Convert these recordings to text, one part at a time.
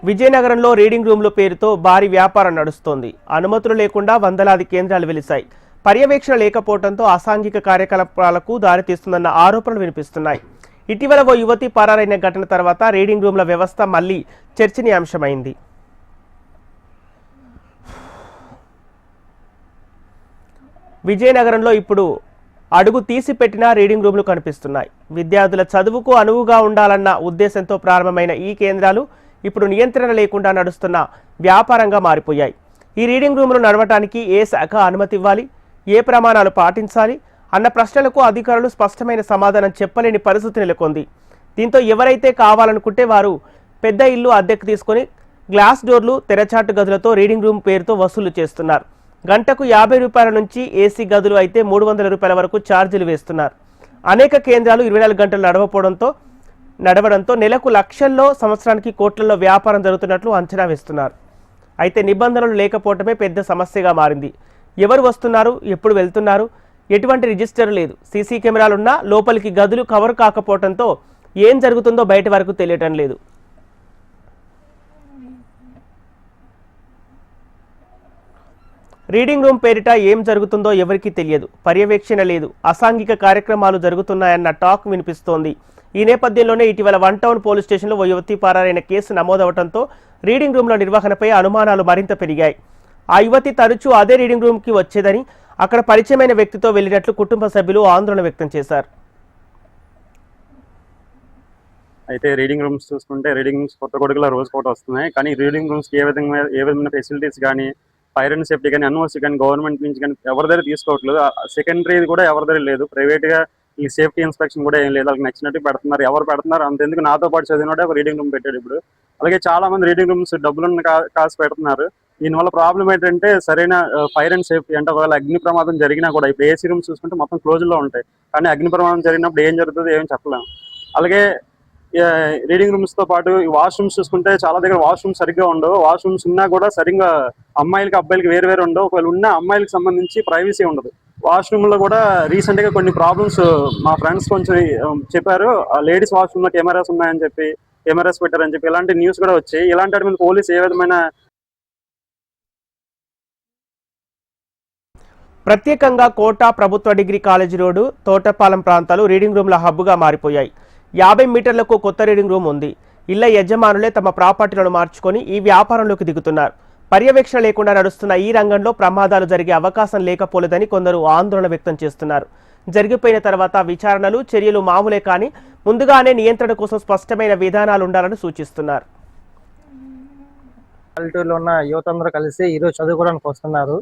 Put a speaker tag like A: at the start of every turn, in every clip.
A: విజయనగరంలో రీడింగ్ రూమ్ల పేరుతో భారీ వ్యాపారం నడుస్తోంది. అనుమతులు లేకుండా వందలాది కేంద్రాలు వెలిశాయి. పర్యవేక్షణ లేకపోవడంతో అసాంఘిక కార్యకలాపాలకు దారితీస్తుందన్న ఆరోపణలు వినిపిస్తున్నాయి. ఇటీవల ఓ యువతి పరారైన ఘటన తర్వాత రీడింగ్ రూమ్ల వ్యవస్థ మళ్లీ చర్చనీయాంశమైంది. విజయనగరంలో ఇప్పుడు అడుగు తీసి పెట్టిన రీడింగ్ రూమ్లు కనిపిస్తున్నాయి. విద్యార్థుల చదువుకు అనువుగా ఉండాలన్న ఉద్దేశంతో ప్రారంభమైన ఈ కేంద్రాలు ఇప్పుడు నియంత్రణ లేకుండా నడుస్తున్న వ్యాపారంగా మారిపోయాయి. ఈ రీడింగ్ రూమ్లు నడవటానికి ఏ శాఖ అనుమతి ఇవ్వాలి, ఏ ప్రమాణాలు పాటించాలి అన్న ప్రశ్నలకు అధికారులు స్పష్టమైన సమాధానం చెప్పలేని పరిస్థితి నెలకొంది. దీంతో ఎవరైతే కావాలనుకుంటే వారు పెద్ద ఇల్లు అద్దెకు తీసుకొని గ్లాస్ డోర్లు, తెరచాటు గదులతో రీడింగ్ రూమ్ పేరుతో వసూలు చేస్తున్నారు. గంటకు 50 రూపాయల నుంచి ఏసీ గదులు అయితే 300 రూపాయల వరకు ఛార్జీలు వేస్తున్నారు. అనేక కేంద్రాలు 24 గంటలు నడవడంతో నెలకు లక్షల్లో, సంవత్సరానికి కోట్లలో వ్యాపారం జరుగుతున్నట్లు అంచనా వేస్తున్నారు. అయితే నిబంధనలు లేకపోవడమే పెద్ద సమస్యగా మారింది. ఎవరు వస్తున్నారు, ఎప్పుడు వెళ్తున్నారు, ఎటువంటి రిజిస్టర్ లేదు. సీసీ కెమెరాలున్నా లోపలికి గదులు కవర్ కాకపోవడంతో ఏం జరుగుతుందో బయట వరకు తెలియటం లేదు. రీడింగ్ రూమ్ పేరిట ఏం జరుగుతుందో ఎవరికీ తెలియదు. పర్యవేక్షణ లేదు. అసాంఘిక కార్యక్రమాలు జరుగుతున్నాయన్న టాక్ వినిపిస్తోంది. ఈ నేపథ్యంలోనే ఇటీవల 1 టౌన్ పోలీస్ స్టేషన్లో ఓ యువతి పరారైన కేసు నమోదవడంతో రీడింగ్ రూమ్ల నిర్వహణపై అనుమానాలు మరింత పెరిగాయి. ఆ యువతి తరచూ అదే రీడింగ్ రూమ్కి వచ్చేదని, అక్కడ పరిచయమైన వ్యక్తితో వెళ్ళినట్లు కుటుంబ సభ్యులు ఆందోళన వ్యక్తం చేశారు.
B: అయితే రీడింగ్ రూమ్స్ చూసుకుంటే రీడింగ్ రూమ్స్ కొత్తగూడెలో రోజుకోటి వస్తున్నాయి. కానీ రీడింగ్ రూమ్స్కి ఏ విధమైన ఫెసిలిటీస్ కానీ, ఫైర్ అండ్ సేఫ్టీ కానీ, ఎన్ఓసి కానీ, గవర్నమెంట్ నుంచి కానీ ఎవరి దగ్గర తీసుకోవట్లేదు. సెకండరీ కూడా ఎవరి దగ్గర లేదు. ప్రైవేట్గా ఈ సేఫ్టీ ఇన్స్పెక్షన్ కూడా ఏం లేదు. వాళ్ళకి నచ్చినట్టు పెడుతున్నారు. ఎవరు పెడుతున్నారు అంతెందుకు, నాతో పాటు చదివినోడే ఒక రీడింగ్ రూమ్ పెట్టాడు ఇప్పుడు. అలాగే చాలా మంది రీడింగ్ రూమ్స్ డబ్బులను కాసి పెడుతున్నారు. దీనివల్ల ప్రాబ్లం ఏంటంటే సరైన ఫైర్ అండ్ సేఫ్టీ అంటే ఒకవేళ అగ్ని ప్రమాదం జరిగినా కూడా, ఇప్పుడు ఏసీ రూమ్స్ చూసుకుంటే మొత్తం క్లోజ్లో ఉంటాయి. కానీ అగ్ని ప్రమాదం జరిగినప్పుడు ఏం జరుగుతుందో ఏం చెప్పలేము. అలాగే రీడింగ్ రూమ్స్ తో పాటు ఈ వాష్రూమ్స్ చూసుకుంటే చాలా దగ్గర వాష్రూమ్స్ సరిగ్గా ఉండవు. వాష్రూమ్స్ ఉన్నా కూడా సరిగ్గా అమ్మాయిలకి అబ్బాయిలకి వేరు ఉండవు. ఒకవేళ ఉన్న అమ్మాయిలకు సంబంధించి ప్రైవసీ ఉండదు. వాష్రూమ్ లో కూడా రీసెంట్ గా కొన్ని ప్రాబ్లమ్స్ మా ఫ్రెండ్స్ కొంచెం చెప్పారు. లేడీస్ వాష్రూమ్ లో కెమెరాస్ ఉన్నాయని చెప్పి, కెమెరాస్ పెట్టారని చెప్పి ఇలాంటి న్యూస్ కూడా వచ్చాయి. ఇలాంటి వాటి మీద పోలీస్ ఏ విధమైన
A: ప్రత్యేకంగా కోట ప్రభుత్వ డిగ్రీ కాలేజీ రోడ్డు, తోటపాలెం ప్రాంతాలు రీడింగ్ రూమ్ల హబ్బుగా మారిపోయాయి. 50 మీటర్లకు కొత్త రీడింగ్ రూమ్ ఉంది. ఇళ్ల యజమానులే తమ ప్రాపర్టీలను మార్చుకొని ఈ వ్యాపారంలోకి దిగుతున్నారు. పర్యవేక్షణ లేకుండా నడుస్తున్న ఈ రంగంలో ప్రమాదాలు జరిగే అవకాశం లేకపోలేదని కొందరు ఆందోళన వ్యక్తం చేస్తున్నారు. జరిగిపోయిన తర్వాత విచారణలు, చర్యలు మామూలే కానీ ముందుగానే నియంత్రణ కోసం స్పష్టమైన విధానాలు ఉండాలని సూచిస్తున్నారు.
C: పల్లెటూరులో ఉన్న యువత అందరూ కలిసి ఈరోజు చదువుకోవడానికి వస్తున్నారు.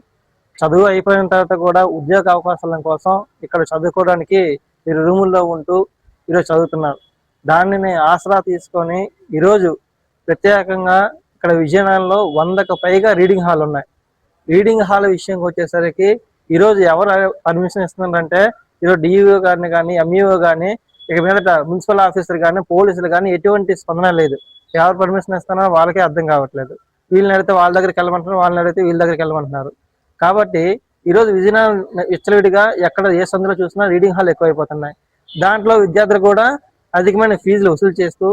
C: చదువు అయిపోయిన తర్వాత కూడా ఉద్యోగ అవకాశాల కోసం ఇక్కడ చదువుకోవడానికి వీరు రూముల్లో ఉంటూ ఈరోజు చదువుతున్నారు. దానిని ఆసరా తీసుకొని ఈరోజు ప్రత్యేకంగా ఇక్కడ విజయనగరంలో 100కు పైగా రీడింగ్ హాల్ ఉన్నాయి. రీడింగ్ హాల్ విషయంకి వచ్చేసరికి ఈరోజు ఎవరు పర్మిషన్ ఇస్తున్నారంటే, ఈరోజు డిఈఓ గారిని కానీ, ఎంఈఓ కానీ, ఇక మీదట మున్సిపల్ ఆఫీసర్ కానీ, పోలీసులు కానీ ఎటువంటి స్పందన లేదు. ఎవరు పర్మిషన్ ఇస్తున్నారో వాళ్ళకే అర్థం కావట్లేదు. వీళ్ళని అడిగితే వాళ్ళ దగ్గరికి వెళ్ళమంటున్నారు, వాళ్ళని అడిగితే వీళ్ళ దగ్గరికి వెళ్ళమంటున్నారు. కాబట్టి ఈరోజు విజయనగరం విచ్చలవిడిగా ఎక్కడ ఏ సందులో చూసినా రీడింగ్ హాల్ ఎక్కువైపోతున్నాయి. దాంట్లో విద్యార్థులు కూడా అధికమైన ఫీజులు వసూలు చేస్తూ,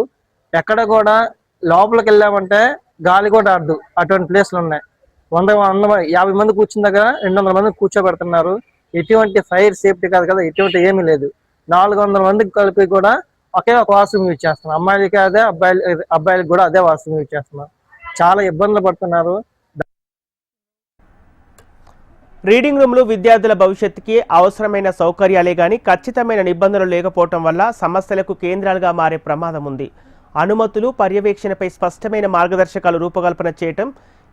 C: ఎక్కడ కూడా లోపలికి వెళ్ళామంటే గాలి కూడా ఆడదు అటువంటి ప్లేస్లు ఉన్నాయి. 50 మంది కూర్చున్న దగ్గర 200 మంది కూర్చోబెడుతున్నారు. ఎటువంటి ఫైర్ సేఫ్టీ కాదు కదా, ఎటువంటి ఏమీ లేదు. 400 మందికి కలిపి కూడా ఒకే ఒక వాష్రూమ్ యూజ్ చేస్తున్నారు. అమ్మాయిలకి అదే, అబ్బాయిలకి కూడా అదే వాష్రూమ్ యూజ్ చేస్తున్నారు. చాలా ఇబ్బందులు పడుతున్నారు.
A: రీడింగ్ రూమ్లు విద్యార్థుల భవిష్యత్తుకి అవసరమైన సౌకర్యాలే కానీ ఖచ్చితమైన నిబంధనలు లేకపోవటం వల్ల సమస్యలకు కేంద్రాలుగా మారే ప్రమాదం ఉంది. అనుమతులు, పర్యవేక్షణపై స్పష్టమైన మార్గదర్శకాలు రూపకల్పన చేయటం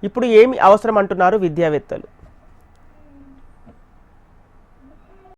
A: ఇప్పుడు ఏమి అవసరం అంటున్నారు విద్యావేత్తలు.